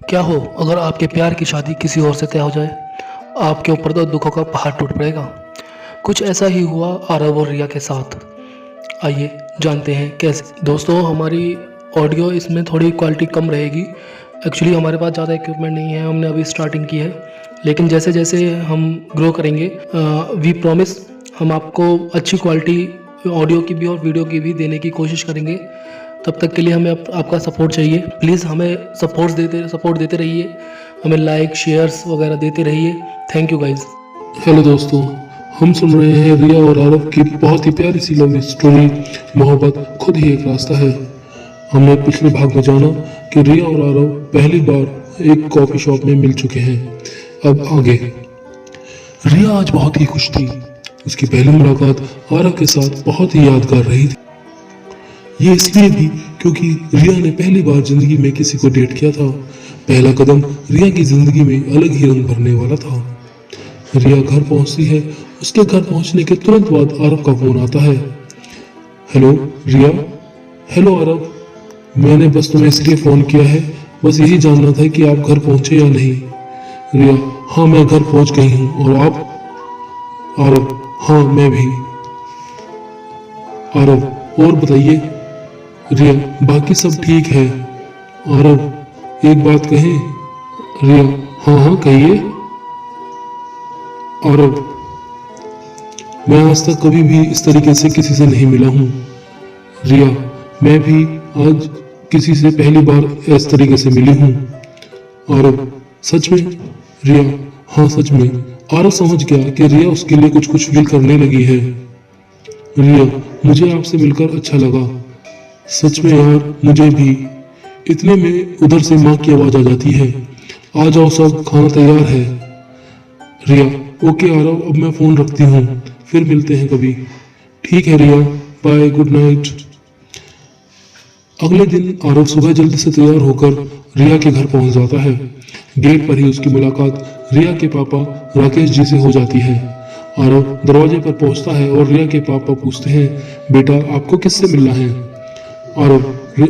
क्या हो अगर आपके प्यार की शादी किसी और से तय हो जाए? आपके ऊपर तो दुखों का पहाड़ टूट पड़ेगा। कुछ ऐसा ही हुआ आरव और रिया के साथ। आइए जानते हैं कैसे। दोस्तों, हमारी ऑडियो इसमें थोड़ी क्वालिटी कम रहेगी। एक्चुअली हमारे पास ज़्यादा इक्विपमेंट नहीं है, हमने अभी स्टार्टिंग की है। लेकिन जैसे जैसे हम ग्रो करेंगे, वी प्रॉमिस, हम आपको अच्छी क्वालिटी ऑडियो की भी और वीडियो की भी देने की कोशिश करेंगे। तब तक के लिए हमें आपका सपोर्ट चाहिए। प्लीज़ हमें सपोर्ट देते रहिए, हमें लाइक शेयर्स वगैरह देते रहिए। Thank you guys. हेलो दोस्तों, हम सुन रहे हैं रिया और आरव की बहुत ही प्यारी सी लव स्टोरी। मोहब्बत खुद ही एक रास्ता है। हमने पिछले भाग में जाना कि रिया और आरव पहली बार एक कॉफी शॉप में मिल चुके हैं। अब आगे। रिया आज बहुत ही खुश थी। उसकी पहली मुलाकात आरव के साथ बहुत ही यादगार रही थी। ये इसलिए भी क्योंकि रिया ने पहली बार जिंदगी में किसी को डेट किया था। पहला कदम रिया की जिंदगी में अलग ही रंग भरने वाला था। रिया घर पहुंचती है। उसके घर पहुंचने के तुरंत बाद आरव का फोन आता है। हेलो रिया। हेलो आरव, मैंने बस तुम्हें इसलिए फोन किया है, बस यही जानना था कि आप घर पहुंचे या नहीं। रिया, हाँ मैं घर पहुंच गई हूँ। और आप? आरव, हाँ मैं भी। आरव, और बताइए। रिया, बाकी सब ठीक है। आरव, एक बात कहें? रिया, हाँ हाँ कहिए। आरव, मैं आज तक कभी भी इस तरीके से किसी से नहीं मिला हूँ। रिया, मैं भी आज किसी से पहली बार इस तरीके से मिली हूँ। आरव, सच में? रिया, हाँ सच में। आरव समझ गया कि रिया उसके लिए कुछ कुछ फील करने लगी है। रिया, मुझे आपसे मिलकर अच्छा लगा। सच में यार, मुझे भी। इतने में उधर से माँ की आवाज आ जाती है। आ जाओ सब, खाना तैयार है। रिया, ओके आरव, अब मैं फोन रखती हूँ, फिर मिलते हैं कभी। ठीक है रिया, बाय, गुड नाइट। अगले दिन आरव सुबह जल्दी से तैयार होकर रिया के घर पहुंच जाता है। गेट पर ही उसकी मुलाकात रिया के पापा राकेश जी से हो जाती है। आरव दरवाजे पर पहुंचता है और रिया के पापा पूछते हैं, बेटा आपको किससे मिलना है? आरव,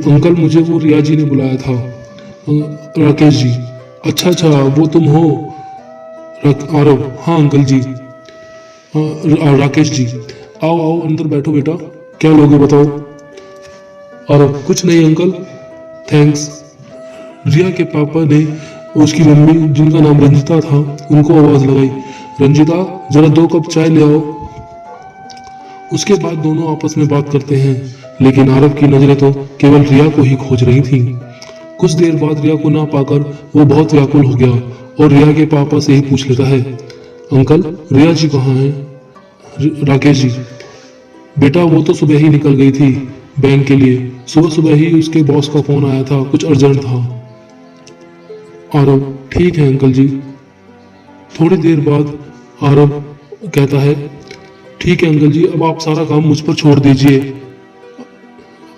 अंकल मुझे वो रिया जी ने बुलाया था। राकेश जी, अच्छा अच्छा, वो तुम हो? आरव, हाँ अंकल जी। राकेश जी, आओ आओ अंदर बैठो बेटा, क्या लोगे बताओ? आरव, कुछ नहीं अंकल, थैंक्स। रिया के पापा ने उसकी मम्मी, जिनका नाम रंजिता था, उनको आवाज लगाई, रंजिता जरा 2 कप चाय ले आओ। उसके बाद दोनों आपस में बात करते हैं, लेकिन आरव की नजरें तो केवल रिया को ही खोज रही थीं। कुछ देर बाद रिया को ना पाकर वो बहुत व्याकुल हो गया और रिया के पापा से ही पूछ लेता है, अंकल रिया जी कहाँ हैं? राकेश जी, बेटा वो तो सुबह ही निकल गई थी बैंक के लिए। सुबह सुबह ही उसके बॉस का फोन आया था, कुछ अर्जेंट था। आरव, ठीक है अंकल जी। थोड़ी देर बाद आरव कहता है, ठीक है अंकल जी, अब आप सारा काम मुझ पर छोड़ दीजिए।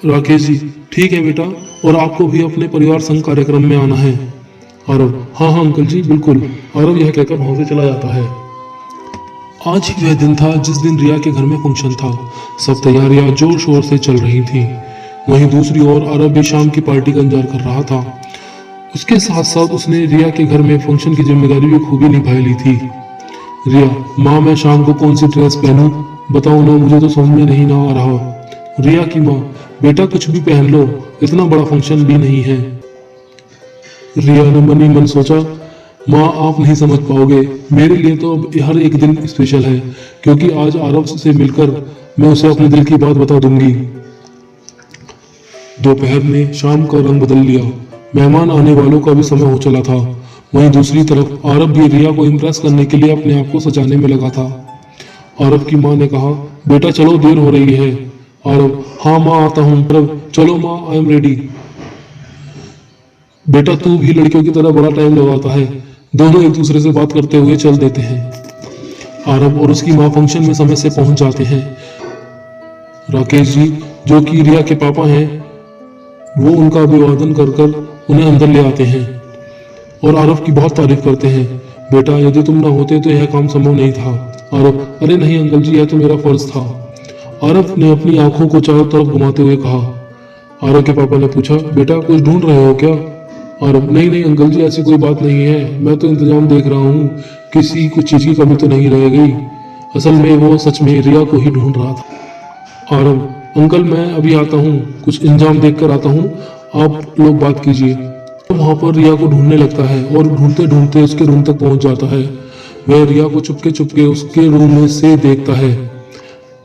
राकेश जी, ठीक है बेटा, और आपको भी अपने परिवार संघ कार्यक्रम में आना है। आरव, हाँ हाँ अंकल जी बिल्कुल। आरव यह कहकर वहां से चला जाता है। आज ही वह दिन था जिस दिन रिया के घर में फंक्शन था। सब तैयारियां जोर शोर से चल रही थी। वहीं दूसरी ओर आरव भी शाम की पार्टी का इंतजार कर रहा था। उसके साथ साथ उसने रिया के घर में फंक्शन की जिम्मेदारी भी खूबी निभाई ली थी। रिया, माँ मैं शाम को कौन सी ड्रेस पहनूं? बताओ ना, मुझे तो समझ में नहीं ना आ रहा। रिया की माँ, बेटा कुछ भी पहन लो, इतना बड़ा फंक्शन भी नहीं है। रिया ने मन ही मन सोचा, माँ आप नहीं समझ पाओगे, मेरे लिए तो अब हर एक दिन स्पेशल है, क्योंकि आज आरव से मिलकर मैं उसे अपने दिल की बात बता दूंगी। दोपहर ने शाम का रंग बदल लिया। मेहमान आने वालों का भी समय हो चला था। वहीं दूसरी तरफ आरव भी रिया को इम्प्रेस करने के लिए अपने आप को सजाने में लगा था। आरव की माँ ने कहा, बेटा चलो देर हो रही है। आरव, हाँ माँ आता हूँ। आरव, चलो माँ आई एम रेडी। बेटा तू भी लड़कियों की तरह बड़ा टाइम लगाता है। दोनों एक दूसरे से बात करते हुए चल देते हैं। आरव और उसकी माँ फंक्शन में समय से पहुंच जाते हैं। राकेश जी, जो कि रिया के पापा हैं, वो उनका अभिवादन कर कर उन्हें अंदर ले आते हैं और आरव की बहुत तारीफ करते हैं। बेटा यदि तुम ना होते तो यह काम संभव नहीं था। आरव, अरे नहीं अंकल जी, यह तो मेरा फर्ज था। आरव ने अपनी आंखों को चारों तरफ घुमाते हुए कहा। आरव के पापा ने पूछा, बेटा कुछ ढूंढ रहे हो क्या? आरव, नहीं नहीं अंकल जी, ऐसी कोई बात नहीं है, मैं तो इंतजाम देख रहा हूँ, किसी कुछ चीज की कमी तो नहीं रह गई। असल में वो सच में रिया को ही ढूंढ रहा था। आरव, अंकल मैं अभी आता हूँ, कुछ इंतजाम देख कर आता हूँ, आप लोग बात कीजिए। वहां पर रिया को ढूंढने लगता है और ढूंढते ढूंढते उसके रूम तक पहुंच जाता है। वह रिया को चुपके चुपके उसके रूम में से देखता है,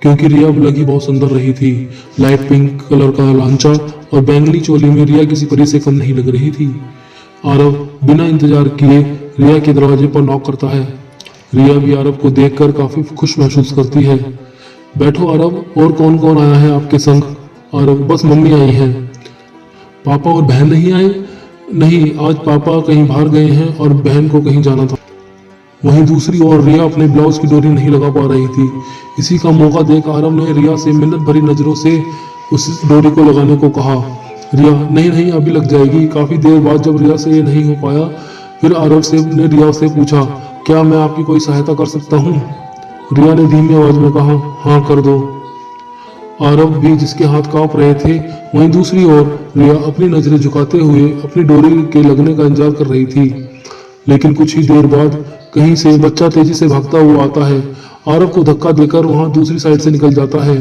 क्योंकि रिया लगी बहुत सुंदर रही थी। लाइट पिंक कलर का लांचा और बैंगनी चोली में रिया किसी परी से कम नहीं लग रही थी। आरव बिना इंतजार किए रिया के दरवाजे पर नॉक करता है। रिया भी आरव को देखकर काफी खुश महसूस करती है। बैठो आरव, और कौन कौन आया है आपके संग? आरव, बस मम्मी आई हैं। पापा और बहन नहीं आए? नहीं, आज पापा कहीं बाहर गए हैं और बहन को कहीं जाना था। वहीं दूसरी ओर रिया अपने ब्लाउज की डोरी नहीं लगा पा रही थी। इसी का मौका देख आरव ने रिया से मिन्नत भरी नजरों से उस डोरी को लगाने को कहा। रिया, नहीं नहीं अभी लग जाएगी। काफी देर बाद जब रिया से ये नहीं हो पाया, फिर आरव ने रिया से पूछा, क्या मैं आपकी कोई सहायता कर सकता हूँ? रिया ने धीमी आवाज में कहा, हाँ कर दो। आरव भी जिसके हाथ कांप रहे थे, वहीं दूसरी ओर रिया अपनी नजरें झुकाते हुए अपनी डोरी के लगने का इंतजार कर रही थी। लेकिन कुछ ही देर बाद कहीं से बच्चा तेजी से भागता हुआ आता है। आरव को धक्का देकर वहां दूसरी साइड से निकल जाता है।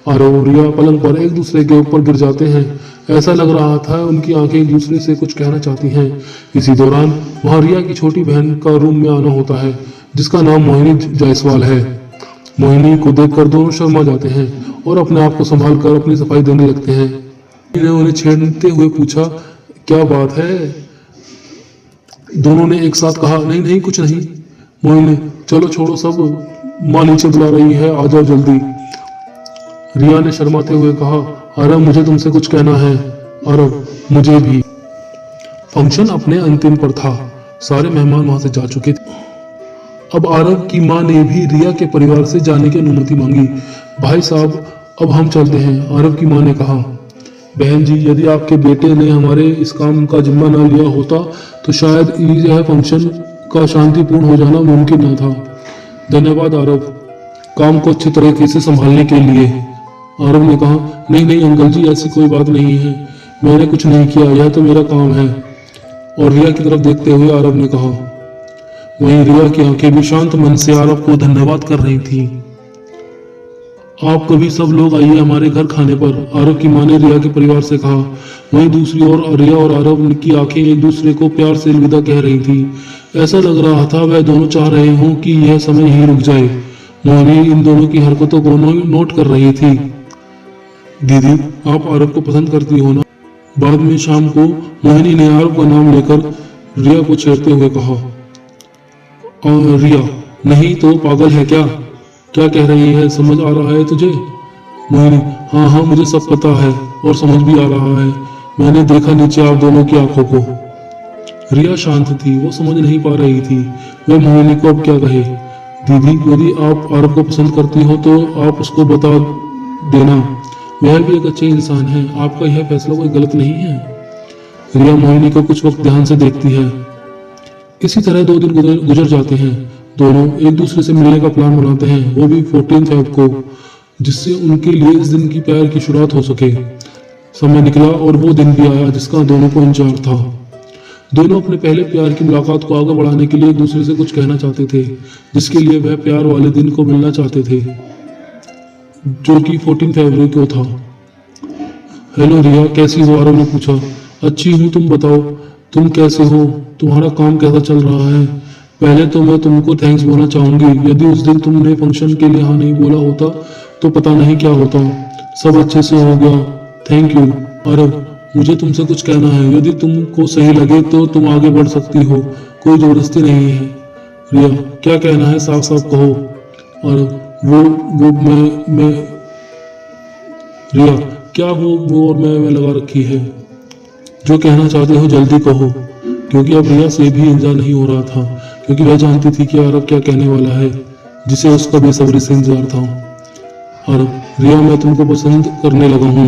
आरव और रिया पलंग पर एक दूसरे के ऊपर गिर जाते हैं। ऐसा लग रहा था उनकी आंखें एक दूसरे से कुछ कहना चाहती हैं। इसी दौरान वहां रिया की छोटी बहन का रूम में आना होता है, जिसका नाम मोहिनी जायसवाल है। मोहिनी को देखकर दोनों शर्मा जाते हैं और अपने आप को संभाल कर अपनी सफाई देने लगते हैं। ने उन्हें छेड़ते हुए पूछा, क्या बात है? दोनों ने एक साथ कहा, नहीं नहीं कुछ नहीं। मोहिनी, चलो छोड़ो सब, माँ नीचे बुला रही है, आ जाओ जल्दी। रिया ने शर्माते हुए कहा, आरव मुझे तुमसे कुछ कहना है। आरव, मुझे भी। फंक्शन अपने अंतिम पर था, सारे मेहमान वहां से जा चुके थे। अब आरव की माँ ने भी रिया के परिवार से जाने की अनुमति मांगी। भाई साहब अब हम चलते हैं, आरव की माँ ने कहा। बहन जी, यदि आपके बेटे ने हमारे इस काम का जिम्मा न लिया होता तो शायद यह फंक्शन का शांतिपूर्ण हो जाना मुमकिन न था। धन्यवाद आरव, काम को अच्छी तरीके से संभालने के लिए। आरव ने कहा, नहीं नहीं अंकल जी, ऐसी कोई बात नहीं है, मैंने कुछ नहीं किया, यह तो मेरा काम है। और रिया की तरफ देखते हुए आरव ने कहा। वहीं रिया की आंखें भी शांत मन से आरव को धन्यवाद कर रही थी। आप कभी सब लोग आइए हमारे घर खाने पर, आरव की मां ने रिया के परिवार से कहा। वहीं दूसरी ओर रिया और आरव की आंखें एक दूसरे को प्यार से अलविदा कह रही थी। ऐसा लग रहा था वह दोनों चाह रहे हों कि यह समय ही रुक जाए। मोहिनी इन दोनों की हरकतों को नोट कर रही थी। दीदी, आप आरव को पसंद करती हो ना? बाद में शाम को मोहिनी ने आरव का नाम लेकर रिया को छेड़ते हुए कहा। रिया, नहीं तो पागल है क्या? क्या कह रही है, समझ आ रहा है तुझे? मोहिनी, हाँ हाँ मुझे सब पता है और समझ भी आ रहा है, मैंने देखा नीचे आप दोनों की आंखों को। रिया शांत थी, वो समझ नहीं पा रही थी वह मोहिनी को अब क्या कहे। दीदी, यदि आप आरव को पसंद करती हो तो आप उसको बता देना, वह भी एक अच्छे इंसान है, आपका यह फैसला कोई गलत नहीं है। रिया मोहिनी को कुछ वक्त ध्यान से देखती है। इसी तरह 2 दिन गुजर जाते हैं। दोनों एक दूसरे से मिलने का प्लान बनाते हैं, वो भी 14 फेब को, जिससे उनके लिए इस दिन की प्यार की शुरुआत हो सके। समय निकला और वो दिन भी आया जिसका दोनों को इंतजार था। दोनों अपने पहले प्यार की मुलाकात को आगे बढ़ाने के लिए एक दूसरे से कुछ कहना चाहते थे, जिसके लिए वह प्यार वाले दिन को मिलना चाहते थे, जो कि 14 फरवरी को था। हेलो रिया, कैसी हो? आरव ने पूछा। अच्छी हूँ, तुम बताओ तुम कैसे हो, तुम्हारा काम कैसा चल रहा है? पहले तो मैं तुमको थैंक्स बोलना चाहूंगी, यदि उस दिन तुमने फंक्शन के लिए हाँ नहीं बोला होता तो पता नहीं क्या होता। सब अच्छे से हो गया, थैंक यू। आरव, मुझे तुमसे कुछ कहना है, यदि तुमको सही लगे तो तुम आगे बढ़ सकती हो, कोई जबरदस्ती नहीं है। रिया, क्या कहना है, साफ साफ कहो। आरव, वो मैं रिया, क्या वो और मैं लगा रखी है? जो कहना चाहते हो जल्दी कहो, क्योंकि अब रिया से भी इंतजार नहीं हो रहा था, क्योंकि वह जानती थी कि आरव क्या कहने वाला है, जिसे उसका बेसब्री से इंतजार था। आरव, रिया मैं तुमको पसंद करने लगा हूँ।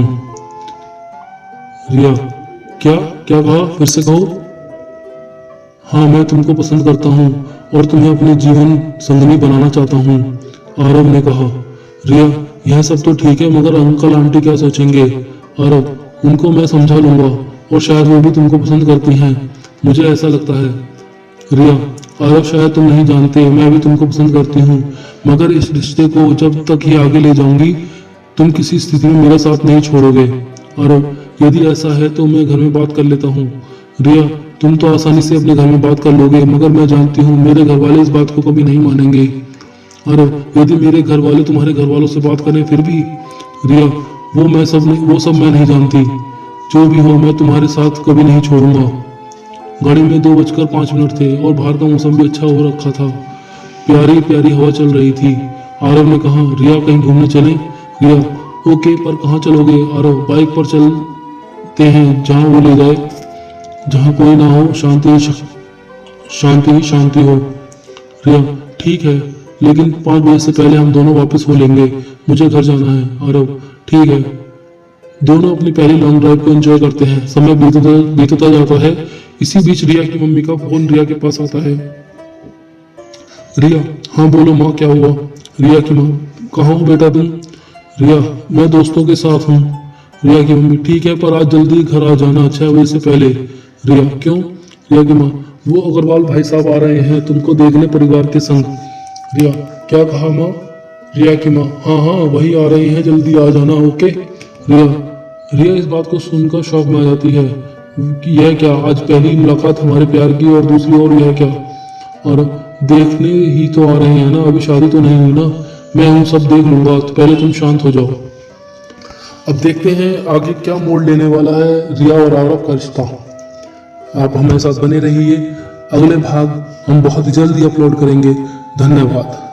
रिया, क्या क्या कहा, फिर से कहो। हाँ, मैं तुमको पसंद करता हूँ और तुम्हें अपने जीवन संगनी बनाना चाहता हूँ, आरव ने कहा। रिया, यह सब तो ठीक है, मगर अंकल आंटी क्या सोचेंगे? आरव, उनको मैं समझा लूंगा और शायद वो भी तुमको पसंद करती हैं। मुझे ऐसा लगता है। रिया, आरव शायद तुम नहीं जानते, मैं भी तुमको पसंद करती हूँ, मगर इस रिश्ते को जब तक ही आगे ले जाऊंगी तुम किसी स्थिति में मेरा साथ नहीं छोड़ोगे। आरव, यदि ऐसा है तो मैं घर में बात कर लेता हूँ। रिया, तुम तो आसानी से अपने घर में बात कर लोगे, मगर मैं जानती हूँ मेरे घर वाले इस बात को कभी नहीं मानेंगे। आरव, यदि मेरे घर वाले तुम्हारे घर वालों से बात करें फिर भी? रिया, वो सब मैं नहीं जानती। जो भी हो, मैं तुम्हारे साथ कभी नहीं छोड़ूंगा। गाड़ी में 2:05 थे और बाहर का मौसम भी अच्छा हो रखा था। प्यारी प्यारी हवा चल रही थी। आरव ने कहा, रिया कहीं घूमने चलें? रिया, ओके, पर कहाँ चलोगे? आरव, बाइक पर चलते हैं, जहाँ वो ले जाए, जहाँ कोई ना हो, शांति ही शांति हो। रिया, ठीक है, लेकिन 5 बजे से पहले हम दोनों वापस हो लेंगे, मुझे घर जाना है। आरव, ठीक है। दोनों अपनी पहली लॉन्ग ड्राइव को एंजॉय करते हैं। समय बीतता जाता है। इसी बीच रिया की मम्मी का फोन रिया के पास आता है। रिया, हाँ बोलो माँ, क्या हुआ? रिया की माँ, कहाँ हो बेटा तुम? रिया, मैं दोस्तों के साथ हूँ। रिया की मम्मी, ठीक है, पर आज जल्दी घर आ जाना 6 बजे से पहले। रिया, क्यों? रिया की माँ, वो अग्रवाल भाई साहब आ रहे हैं तुमको देखने परिवार के संग। रिया, क्या कहा माँ? रिया की माँ, हाँ हाँ वही आ रहे हैं, जल्दी आ जाना, ओके। रिया इस बात को सुनकर शॉक में आ जाती है कि यह क्या, आज पहली मुलाकात हमारे प्यार की और दूसरी ओर यह क्या? और देखने ही तो आ रहे हैं ना, अभी शादी तो नहीं हुई ना, मैं हूँ, सब देख लूंगा, तो पहले तुम शांत हो जाओ। अब देखते हैं आगे क्या मोड़ लेने वाला है रिया और आरव का रिश्ता। आप हमारे साथ बने रहिए, अगले भाग हम बहुत जल्द ही अपलोड करेंगे। धन्यवाद।